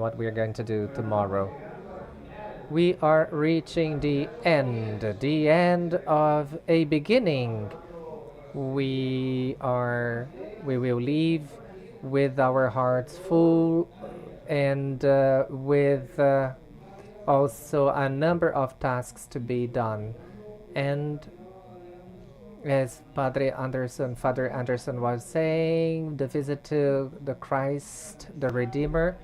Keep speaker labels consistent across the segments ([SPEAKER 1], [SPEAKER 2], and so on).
[SPEAKER 1] what we're going to do tomorrow. We are reaching the end of a beginning. We are, we will leave with our hearts full and with also a number of tasks to be done. And as Father Anderson was saying, the visit to the Christ, the Redeemer,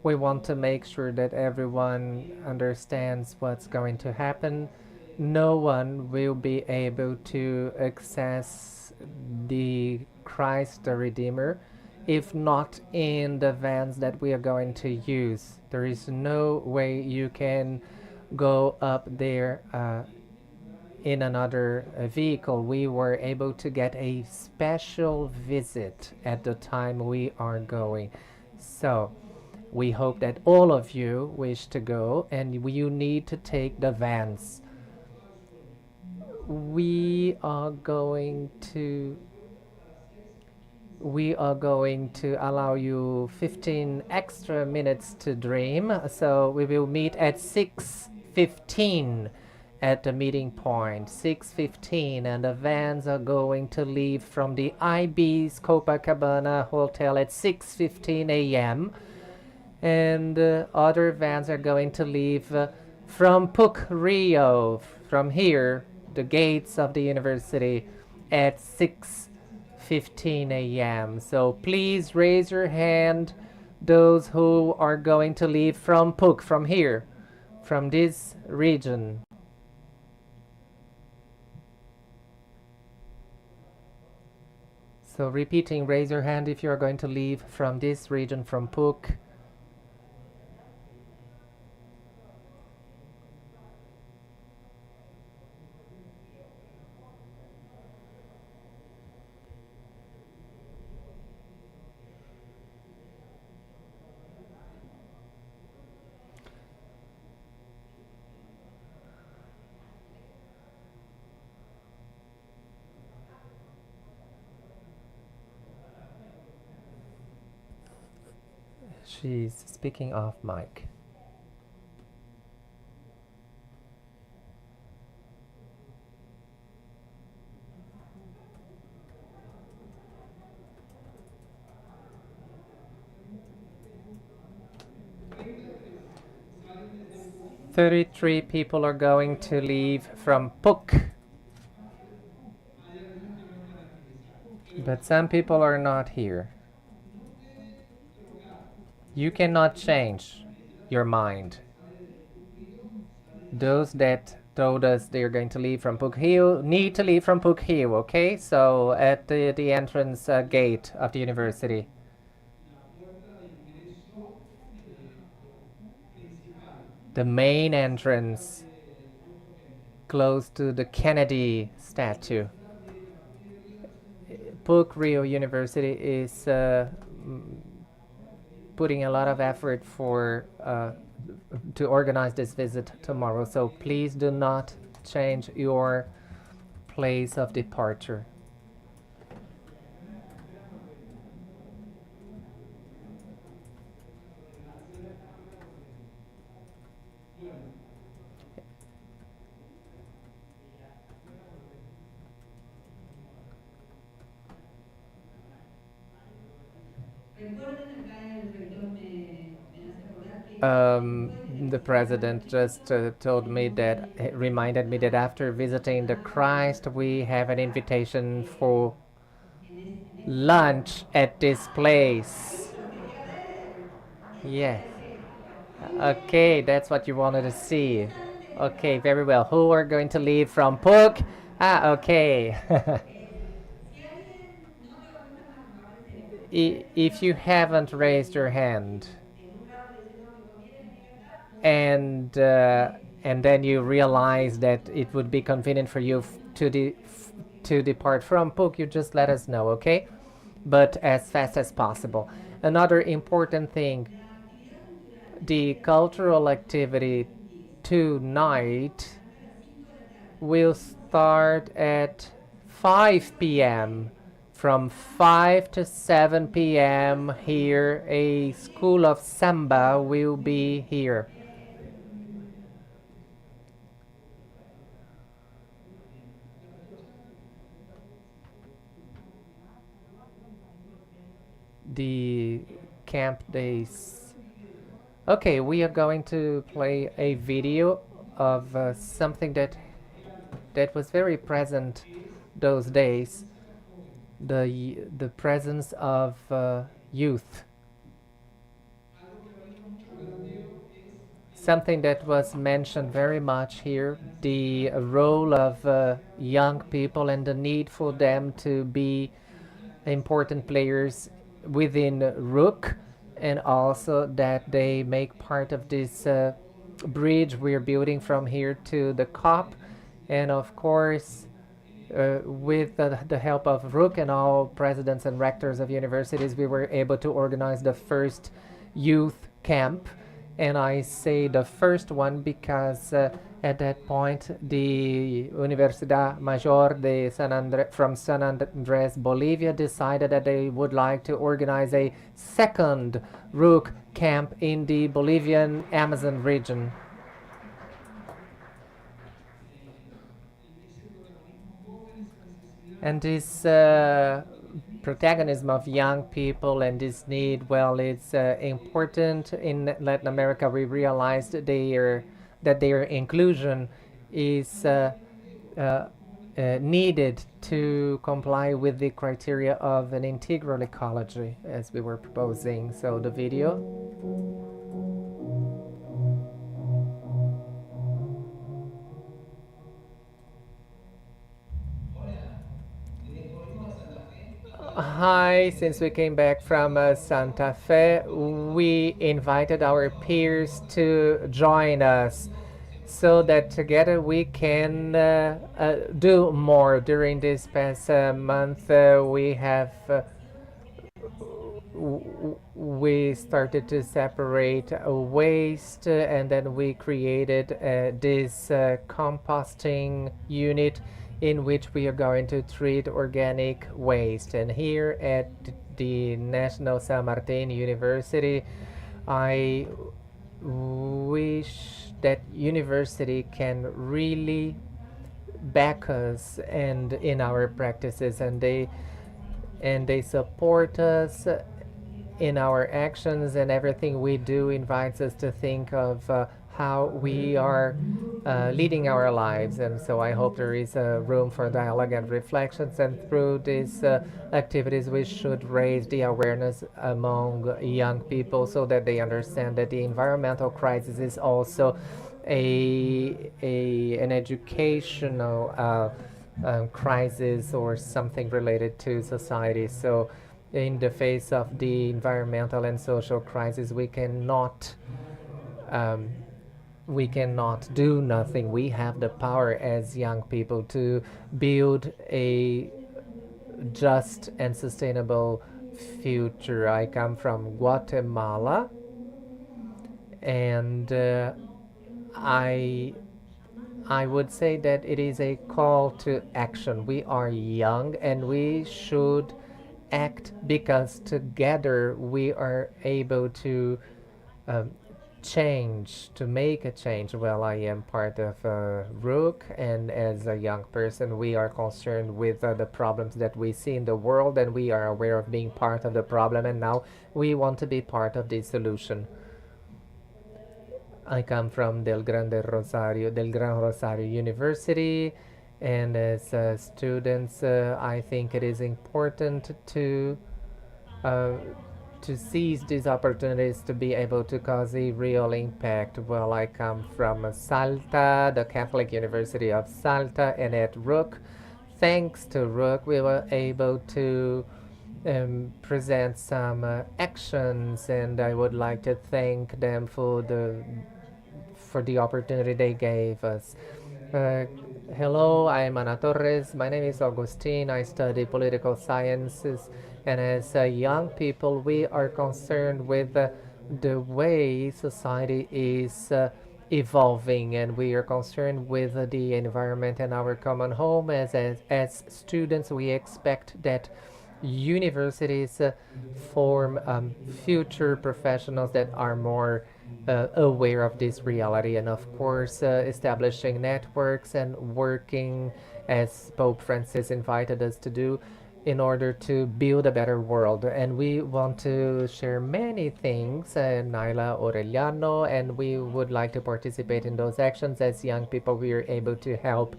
[SPEAKER 1] we want to make sure that everyone understands what's going to happen. No one will be able to access the Christ, the Redeemer, if not in the vans that we are going to use. There is no way you can go up there in another vehicle. We were able to get a special visit at the time we are going. So we hope that all of you wish to go and you need to take the vans. We are going to allow you 15 extra minutes to dream. So we will meet at 6:15 at the meeting point. 6:15, and the vans are going to leave from the Ibis Copacabana Hotel at 6:15 a.m. And other vans are going to leave from PUC Rio, from here, the gates of the university, at 6:15 a.m. So please raise your hand, those who are going to leave from PUC, from here, from this region. So repeating, raise your hand if you are going to leave from this region, from PUC. She's speaking off mic. "33 people are going to leave from PUC, but some people are not here. You cannot change your mind. Those that told us they're going to leave from PUC Hill need to leave from PUC Hill, okay? So at the entrance gate of the university. The main entrance, close to the Kennedy statue. PUC Rio University is putting a lot of effort for to organize this visit tomorrow. So please do not change your place of departure. The president just told me that, reminded me that after visiting the Christ, we have an invitation for lunch at this place. Yeah. Okay, that's what you wanted to see. Okay, very well. Who are going to leave from PUC? Ah, okay. If you haven't raised your hand, and then you realize that it would be convenient for you to depart from PUC, you just let us know, okay? But as fast as possible. Another important thing, the cultural activity tonight will start at 5 p.m. from 5 to 7 p.m. here. A school of samba will be here. The camp days. Okay, we are going to play a video of something that was very present those days. The presence of youth, something that was mentioned very much here, the role of young people and the need for them to be important players within Rook, and also that they make part of this bridge we're building from here to the COP. And of course, with the help of Rook and all presidents and rectors of universities, we were able to organize the first youth camp. And I say the first one because at that point, the Universidad Mayor de from San Andres, Bolivia, decided that they would like to organize a second Rook camp in the Bolivian Amazon region. And this protagonism of young people and this need, well, it's important in Latin America. We realized that their inclusion is needed to comply with the criteria of an integral ecology as we were proposing. So the video. Hi, since we came back from Santa Fe, we invited our peers to join us so that together we can do more. During this past month, we started to separate waste, and then we created this composting unit in which we are going to treat organic waste. And here at the National San Martin University, I wish that university can really back us and in our practices, and they support us in our actions, and everything we do invites us to think of how we are leading our lives. And so I hope there is room for dialogue and reflections, and through these activities we should raise the awareness among young people so that they understand that the environmental crisis is also an educational crisis or something related to society. So in the face of the environmental and social crisis, um, we cannot do nothing. We have the power as young people to build a just and sustainable future. I come from Guatemala, and I I would say that it is a call to action. We are young and we should act because together we are able to um, change, to make a change. Well, I am part of Rook, and as a young person, we are concerned with the problems that we see in the world, and we are aware of being part of the problem, and now we want to be part of the solution. I come from Del Gran Rosario University, and as students, I think it is important uh, to seize these opportunities to be able to cause a real impact. Well, I come from Salta, the Catholic University of Salta, and at Rook, thanks to Rook, we were able to present some actions, and I would like to thank them for the opportunity they gave us. Uh, Hello, I'm Ana Torres. My name is Augustine. I study political sciences, and as young people, we are concerned with the way society is evolving, and we are concerned with the environment and our common home. As students, we expect that universities form future professionals that are more aware of this reality, and of course, establishing networks and working as Pope Francis invited us to do in order to build a better world. And we want to share many things, Naila Aureliano, and we would like to participate in those actions. As young people, we are able to help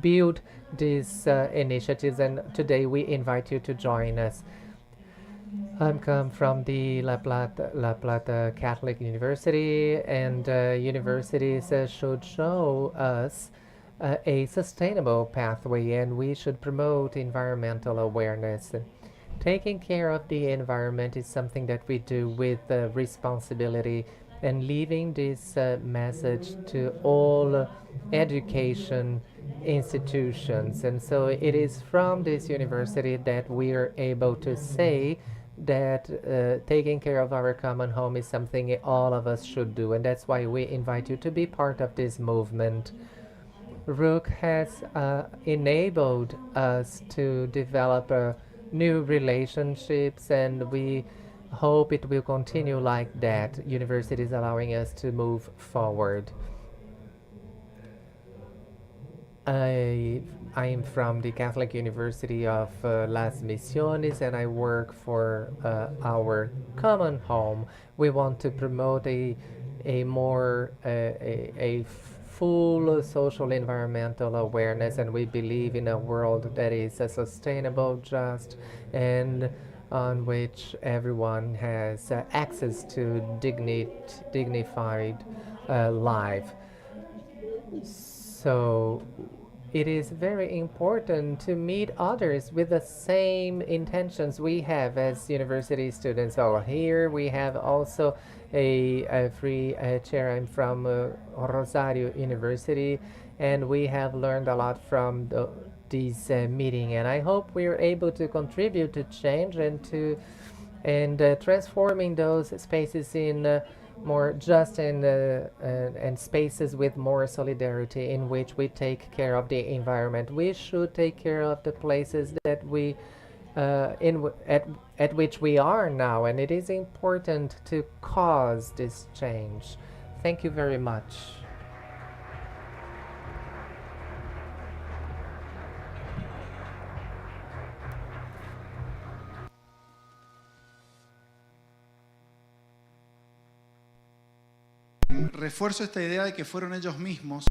[SPEAKER 1] build these initiatives, and today we invite you to join us. I'm come from the La Plata Catholic University, and universities should show us a sustainable pathway, and we should promote environmental awareness. Taking care of the environment is something that we do with responsibility, and leaving this message to all education institutions. And so it is from this university that we are able to say that taking care of our common home is something all of us should do. And that's why we invite you to be part of this movement. Rook has enabled us to develop new relationships, and we hope it will continue like that. Universities allowing us to move forward. I I am from the Catholic University of Las Misiones, and I work for our common home. We want to promote a more a full social environmental awareness, and we believe in a world that is sustainable, just, and on which everyone has access to dignified life. So it is very important to meet others with the same intentions we have as university students. So here we have also a free chair. I'm from Rosario University, and we have learned a lot from this meeting. And I hope we are able to contribute to change and transforming those spaces in more just and spaces with more solidarity, in which we take care of the environment. We should take care of the places that we at which we are now, and it is important to cause this change. Thank you very much.
[SPEAKER 2] Refuerzo esta idea de que fueron ellos mismos.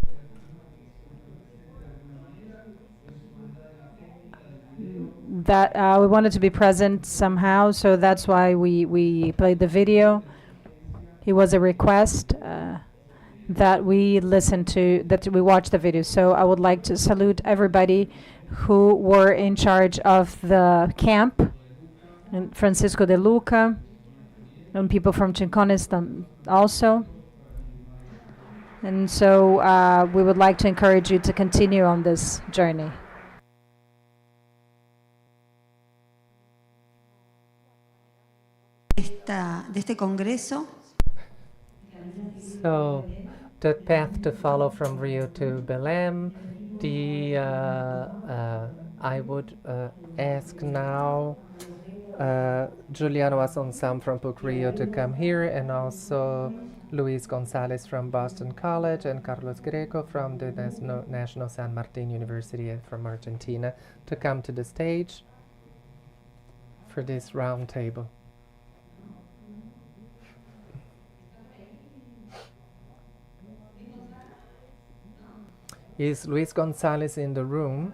[SPEAKER 3] That we wanted to be present somehow, so that's why we played the video. It was a request that we listen to, that we watch the video. So I would like to salute everybody who were in charge of the camp, and Francisco de Luca, and people from Chincones also. And so we would like to encourage you to continue on this journey.
[SPEAKER 4] De este congreso.
[SPEAKER 1] So, the path to follow from Rio to Belem. I would ask now Juliano Asunsam from PUC Rio to come here, and also Luis Gonzalez from Boston College, and Carlos Greco from the National San Martin University from Argentina to come to the stage for this round table. Is Luis Gonzalez in the room?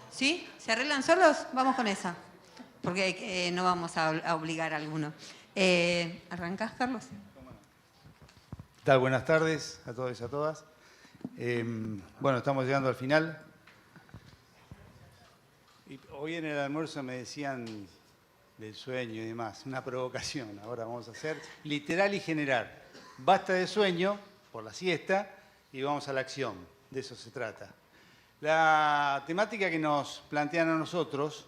[SPEAKER 4] ¿Sí? ¿Se arreglan solos? Vamos con esa. Porque no vamos a obligar a alguno. ¿Arrancás, Carlos?
[SPEAKER 2] ¿Qué tal? Buenas tardes a todos y a todas. Bueno, estamos llegando al final. Y hoy en el almuerzo me decían del sueño y demás, una provocación. Ahora vamos a hacer literal y general. Basta de sueño por la siesta y vamos a la acción. De eso se trata. La temática que nos plantean a nosotros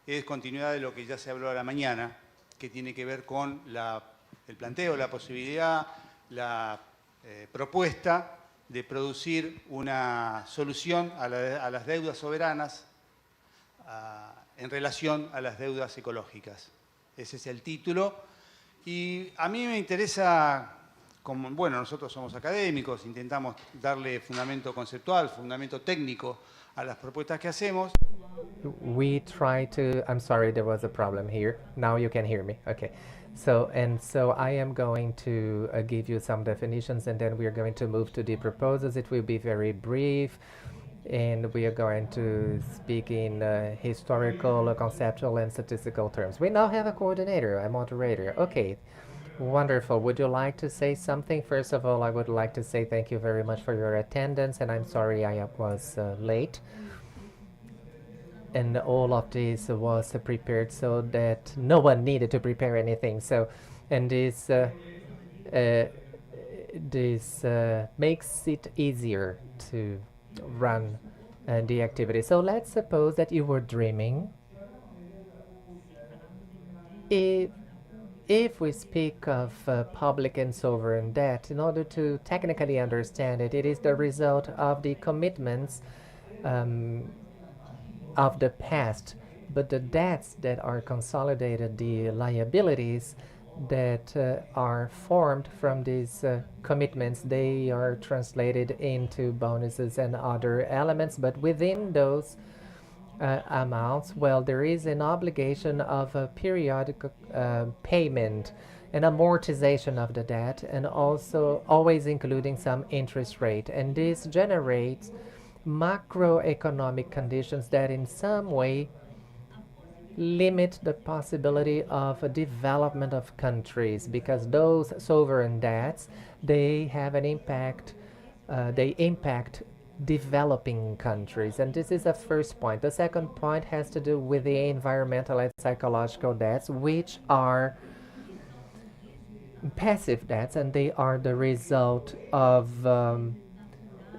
[SPEAKER 2] es continuidad de lo que ya se habló a la mañana, que tiene que ver con el planteo, la posibilidad, la propuesta de producir una solución a las deudas soberanas en relación a las deudas ecológicas. Ese es el título. Y a mí me interesa, como, bueno, nosotros somos académicos, intentamos darle fundamento conceptual, fundamento técnico a las propuestas que hacemos.
[SPEAKER 1] We try to. I'm sorry, there was a problem here. Now you can hear me. Okay. So I am going to give you some definitions, and then we are going to move to the proposals. It will be very brief, and we are going to speak in historical, conceptual, and statistical terms. We now have a coordinator, a moderator. Okay, wonderful. Would you like to say something? First of all, I would like to say thank you very much for your attendance, and I'm sorry I was late. And all of this was prepared so that no one needed to prepare anything. So, and this makes it easier to run the activity. So let's suppose that you were dreaming. If we speak of public and sovereign debt, in order to technically understand it, it is the result of the commitments of the past, but the debts that are consolidated, the liabilities that are formed from these commitments, they are translated into bonuses and other elements, but within those amounts, well, there is an obligation of a periodic payment and amortization of the debt, and also always including some interest rate, and this generates macroeconomic conditions that in some way limit the possibility of a development of countries, because those sovereign debts, they have an impact, they impact developing countries. And this is the first point. The second point has to do with the environmental and psychological debts, which are passive debts, and they are the result of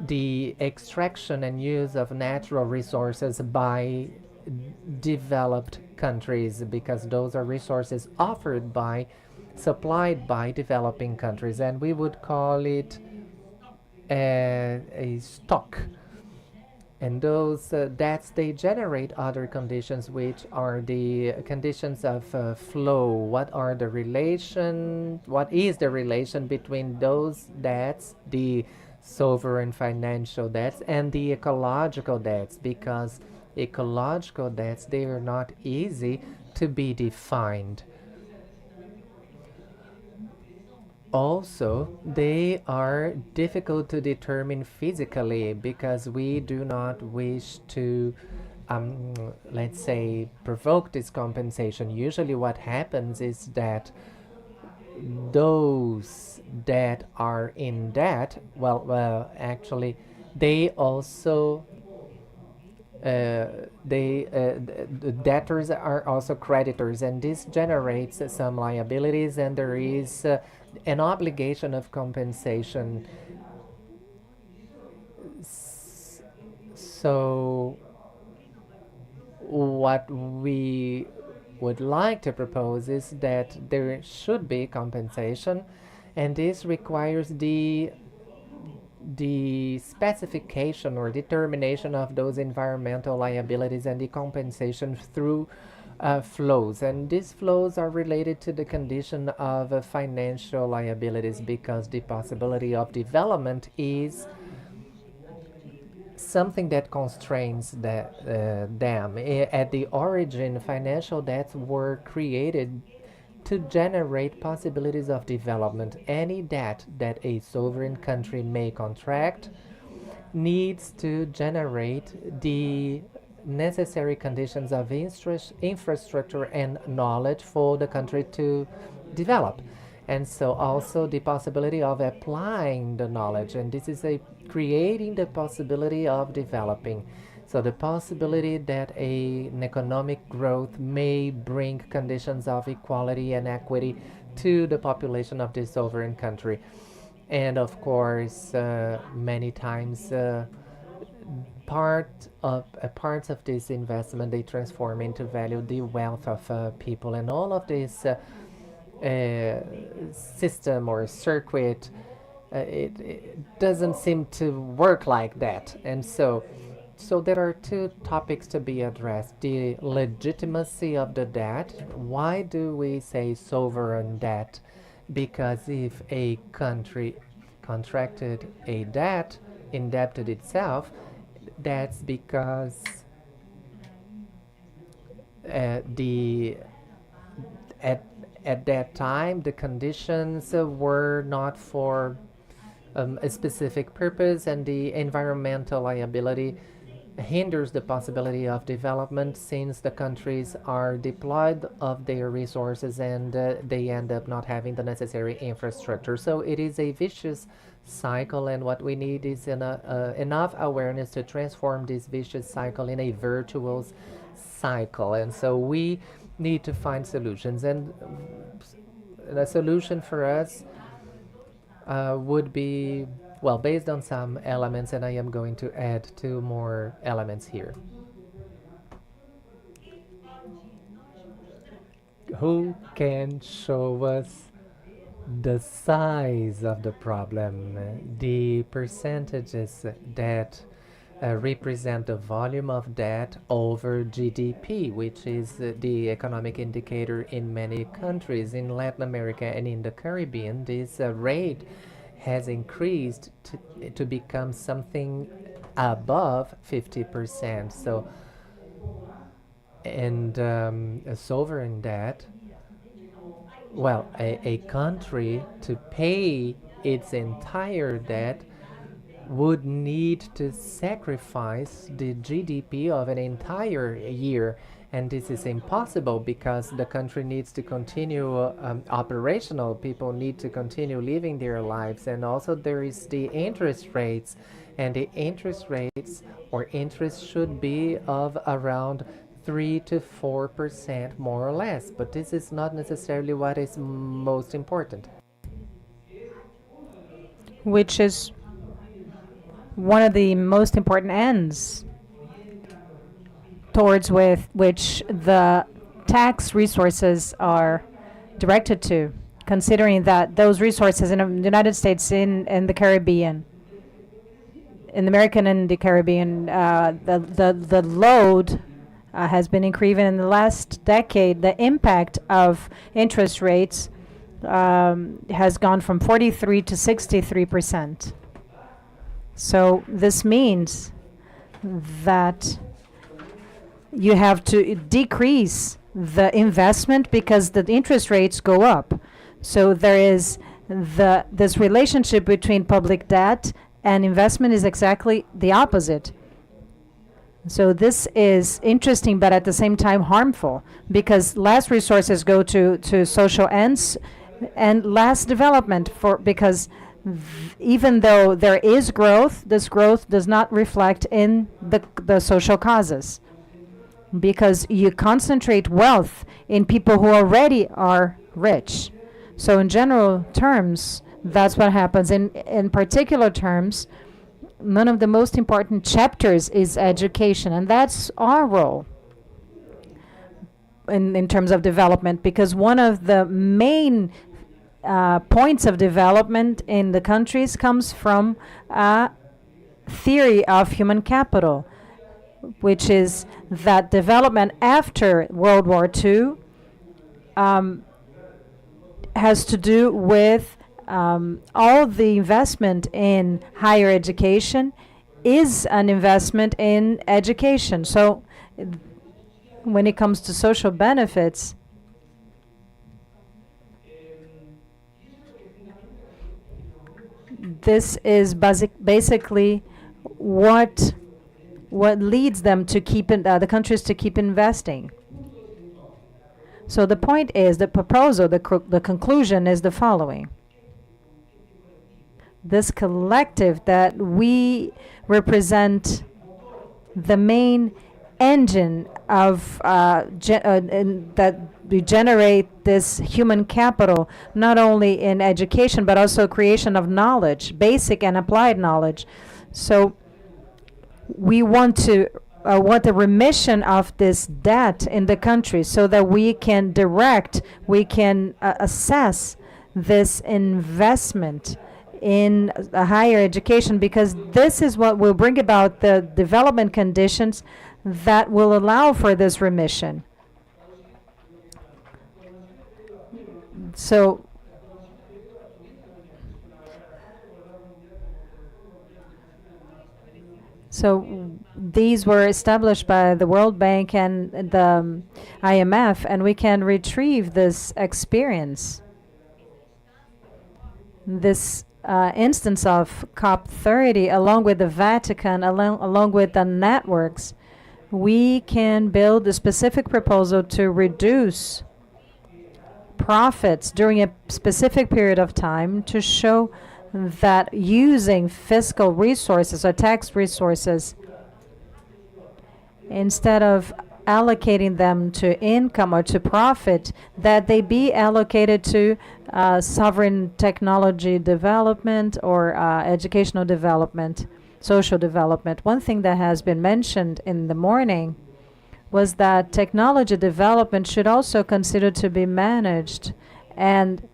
[SPEAKER 1] the extraction and use of natural resources by developed countries, because those are resources supplied by developing countries, and we would call it a stock. And those debts, they generate other conditions, which are the conditions of flow. What is the relation between those debts, the sovereign financial debts, and the ecological debts? Because ecological debts, they are not easy to be defined. Also, they are difficult to determine physically, because we do not wish to, let's say, provoke this compensation. Usually what happens is that those that are in debt, actually, they also the debtors are also creditors, and this generates some liabilities, and there is an obligation of compensation. So what we would like to propose is that there should be compensation, and this requires the specification or determination of those environmental liabilities and the compensation through flows. And these flows are related to the condition of financial liabilities, because the possibility of development is something that constrains them. At the origin, financial debts were created to generate possibilities of development. Any debt that a sovereign country may contract needs to generate the necessary conditions of infrastructure and knowledge for the country to develop. And so also the possibility of applying the knowledge, and this is creating the possibility of developing. So the possibility that an economic growth may bring conditions of equality and equity to the population of this sovereign country. And of course, many times parts of this investment they transform into value the wealth of people, and all of this system or circuit it doesn't seem to work like that. And so there are two topics to be addressed: the legitimacy of the debt. Why do we say sovereign debt? Because if a country contracted a debt, indebted itself, that's because the at at that time the conditions were not for a specific purpose, and the environmental liability hinders the possibility of development since the countries are deployed of their resources and they end up not having the necessary infrastructure. So it is a vicious cycle, and what we need is enough awareness to transform this vicious cycle in a virtuous cycle. And so we need to find solutions, and the solution for us would be, well, based on some elements, and I am going to add two more elements here. Who can show us the size of the problem, the percentages that represent the volume of debt over GDP, which is the economic indicator in many countries in Latin America and in the Caribbean? This rate has increased to become something above 50%. So, and a sovereign debt, well, a country to pay its entire debt would need to sacrifice the GDP of an entire year. And this is impossible because the country needs to continue operational. People need to continue living their lives. And also there is the interest rates. And the interest rates or interest should be of around 3 to 4% more or less. But this is not necessarily what is most important.
[SPEAKER 3] Which is one of the most important ends towards with which the tax resources are directed to, considering that those resources in the United States, in the Caribbean, in the American and the Caribbean, the load has been increasing in the last decade. The impact of interest rates has gone from 43 to 63%. So this means that you have to decrease the investment because the interest rates go up. So there is this relationship between public debt and investment is exactly the opposite. So this is interesting, but at the same time harmful, because less resources go to social ends and less development because even though there is growth, this growth does not reflect in the social causes, because you concentrate wealth in people who already are rich. So in general terms, that's what happens. In particular terms, one of the most important chapters is education, and that's our role in terms of development, because one of the main points of development in the countries comes from a theory of human capital, which is that development after World War II has to do with all the investment in higher education is an investment in education. So when it comes to social benefits, this is basically what leads them to keep the countries to keep investing. So the point is, the proposal, the conclusion is the following. This collective that we represent, the main engine of that we generate this human capital, not only in education, but also creation of knowledge, basic and applied knowledge. So we want the remission of this debt in the country so that we can assess this investment in a higher education, because this is what will bring about the development conditions that will allow for this remission. So these were established by the World Bank and the IMF, and we can retrieve this experience. This instance of COP30, along with the Vatican, along with the networks, we can build a specific proposal to reduce profits during a specific period of time, to show that using fiscal resources or tax resources, instead of allocating them to income or to profit, that they be allocated to sovereign technology development or educational development, social development. One thing that has been mentioned in the morning was that technology development should also consider to be managed and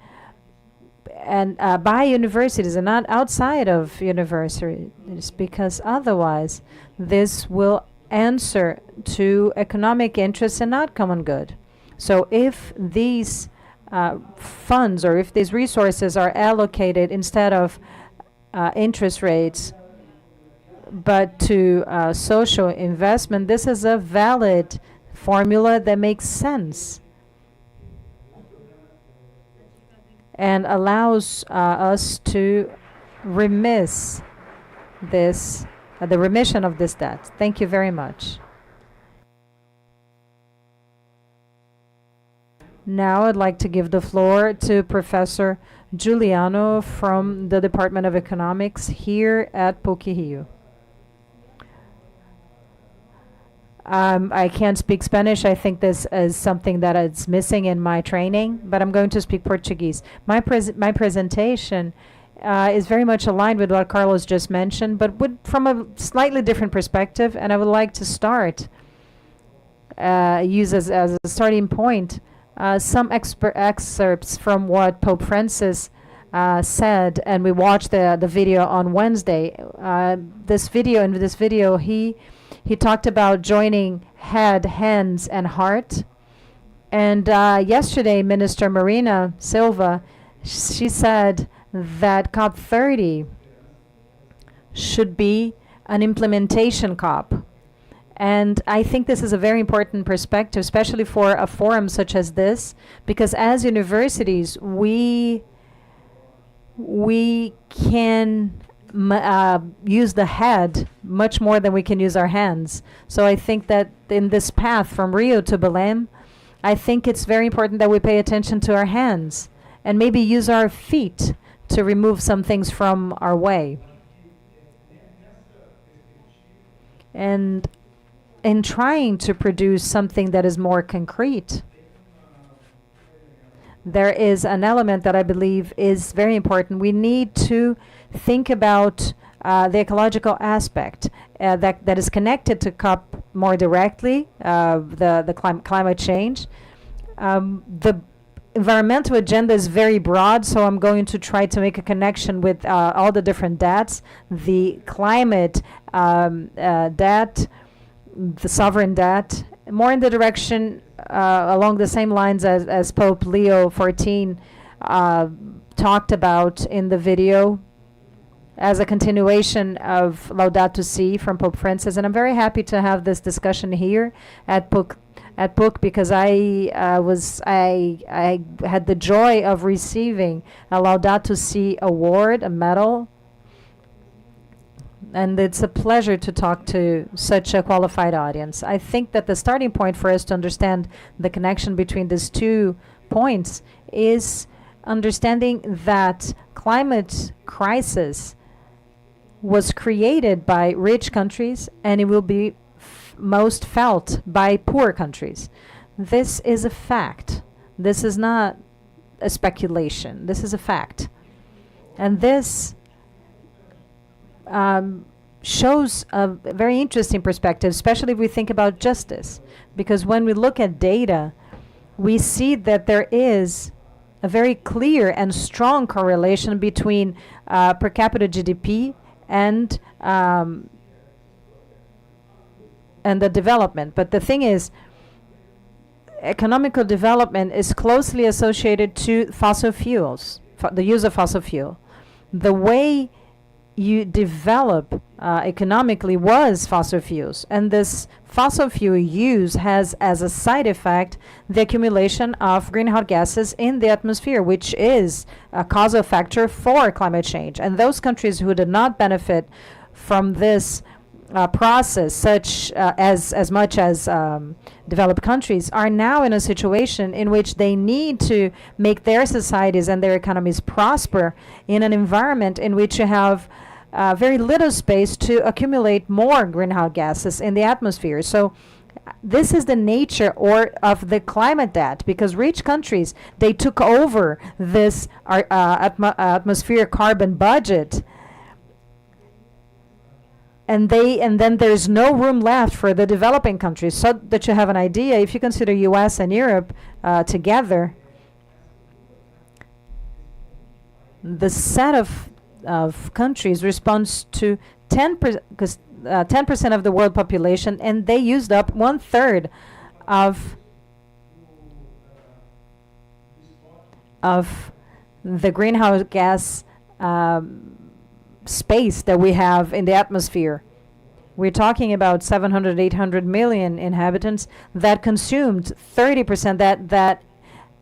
[SPEAKER 3] by universities and not outside of universities, because otherwise this will answer to economic interests and not common good. So if these funds or if these resources are allocated instead of interest rates but to social investment, this is a valid formula that makes sense and allows us to remiss this, the remission of this debt. Thank you very much. Now I'd like to give the floor to Professor Giuliano from the Department of Economics here at PUC-Rio. I can't speak Spanish. I think this is something that is missing in my training, but I'm going to speak Portuguese. My presentation is very much aligned with what Carlos just mentioned, but from a slightly different perspective, and I would like to start, use as a starting point, some excerpts from what Pope Francis said, and we watched the video on Wednesday. In this video, he talked about joining head, hands, and heart. And yesterday, Minister Marina Silva, she said that COP30 should be an implementation COP. And I think this is a very important perspective, especially for a forum such as this, because as universities, we can use the head much more than we can use our hands. So I think that in this path from Rio to Belem, I think it's very important that we pay attention to our hands and maybe use our feet to remove some things from our way. And in trying to produce something that is more concrete, there is an element that I believe is very important. We need to think about the ecological aspect that is connected to COP more directly, the climate change. The environmental agenda is very broad, so I'm going to try to make a connection with all the different debts, the climate debt, the sovereign debt, more in the direction along the same lines as Pope Leo XIV talked about in the video, as a continuation of Laudato Si from Pope Francis. And I'm very happy to have this discussion here at PUC because I had the joy of receiving a Laudato Si award, a medal, and it's a pleasure to talk to such a qualified audience. I think that the starting point for us to understand the connection between these 2 points is understanding that climate crisis was created by rich countries and it will be most felt by poor countries. This is a fact. This is not a speculation. This is a fact. And this shows a very interesting perspective, especially if we think about justice. Because when we look at data, we see that there is a very clear and strong correlation between per capita GDP and the development. But the thing is, economical development is closely associated to fossil fuels, the use of fossil fuel. The way you develop economically was fossil fuels, and this fossil fuel use has as a side effect the accumulation of greenhouse gases in the atmosphere, which is a causal factor for climate change. And those countries who did not benefit from this process, such as much as developed countries, are now in a situation in which they need to make their societies and their economies prosper in an environment in which you have very little space to accumulate more greenhouse gases in the atmosphere. So this is the nature of the climate debt, because rich countries, they took over this atmosphere carbon budget, and then there's no room left for the developing countries. So that you have an idea, if you consider US and Europe together, the set of countries responds to 10% of the world population, and they used up 1/3 of the greenhouse gas space that we have in the atmosphere. We're talking about 700, 800 million inhabitants that consumed 30%, that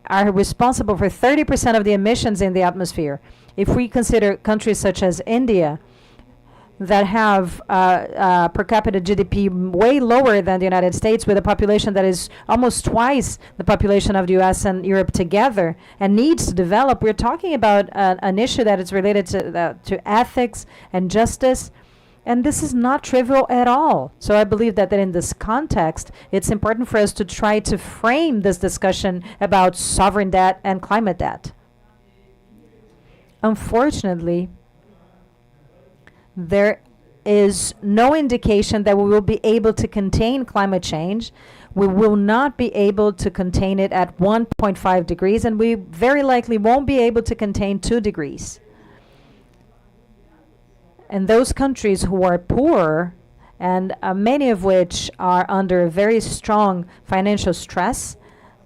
[SPEAKER 3] are responsible for 30% of the emissions in the atmosphere. If we consider countries such as India, that have per capita GDP way lower than the United States, with a population that is almost twice the population of the US and Europe together, and needs to develop, we're talking about an issue that is related to ethics and justice. And this is not trivial at all. So I believe that in this context, it's important for us to try to frame this discussion about sovereign debt and climate debt. Unfortunately, there is no indication that we will be able to contain climate change. We will not be able to contain it at 1.5 degrees, and we very likely won't be able to contain 2 degrees. And those countries who are poor, and many of which are under very strong financial stress,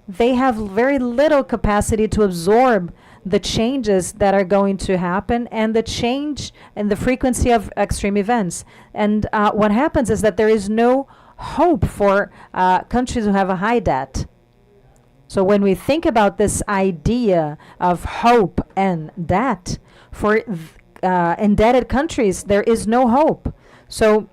[SPEAKER 3] they have very little capacity to absorb the changes that are going to happen and the change in the frequency of extreme events. And what happens is that there is no hope for countries who have a high debt. So when we think about this idea of hope and debt, for indebted countries, there is no hope. So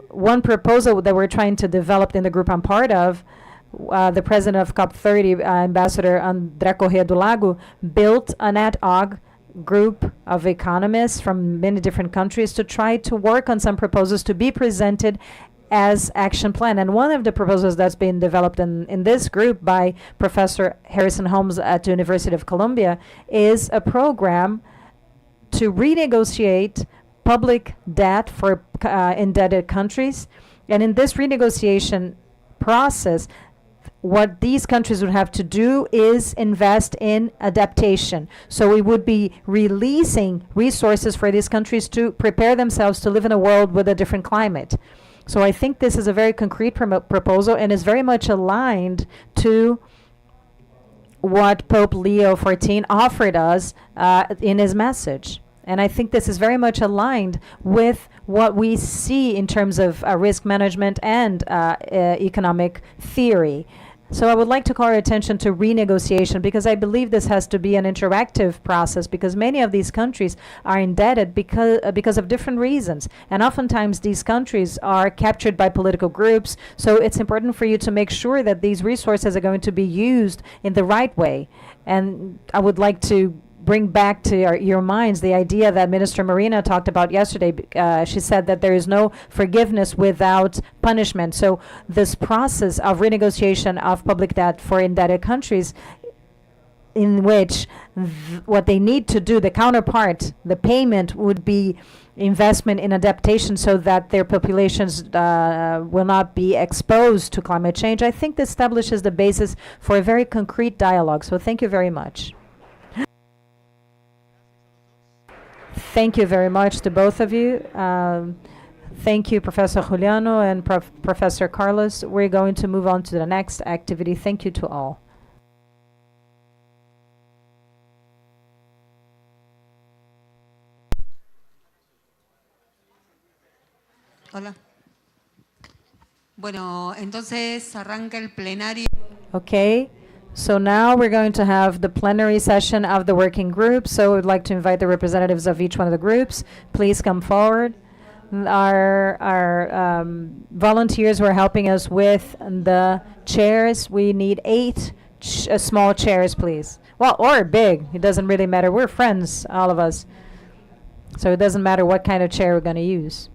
[SPEAKER 3] one proposal that we're trying to develop in the group I'm part of, the president of COP30, Ambassador André Corrêa do Lago, built an ad hoc group of economists from many different countries to try to work on some proposals to be presented as action plan. And one of the proposals that's been developed in this group by Professor Harrison Holmes at the University of Columbia is a program to renegotiate public debt for indebted countries. And in this renegotiation process, what these countries would have to do is invest in adaptation. So we would be releasing resources for these countries to prepare themselves to live in a world with a different climate. So I think this is a very concrete proposal and is very much aligned to what Pope Leo XIV offered us in his message. And I think this is very much aligned with what we see in terms of risk management and economic theory. So I would like to call your attention to renegotiation, because I believe this has to be an interactive process, because many of these countries are indebted because of different reasons. And oftentimes these countries are captured by political groups. So it's important for you to make sure that these resources are going to be used in the right way. And I would like to bring back to your minds the idea that Minister Marina talked about yesterday. She said that there is no forgiveness without punishment. So this process of renegotiation of public debt for indebted countries, in which what they need to do, the counterpart, the payment would be investment in adaptation so that their populations will not be exposed to climate change. I think this establishes the basis for a very concrete dialogue. So thank you very much. Thank you very much to both of you. Thank you, Professor Juliano and Professor Carlos. We're going to move on to the next activity. Thank you to all.
[SPEAKER 4] Hola. Bueno, entonces arranca el plenario.
[SPEAKER 3] Okay, so now we're going to have the plenary session of the working group. So we'd like to invite the representatives of each one of the groups. Please come forward. Our volunteers who are helping us with the chairs, we need 8 small chairs, please. Well, or big, it doesn't really matter. We're friends, all of us. So it doesn't matter what kind of chair we're going to use.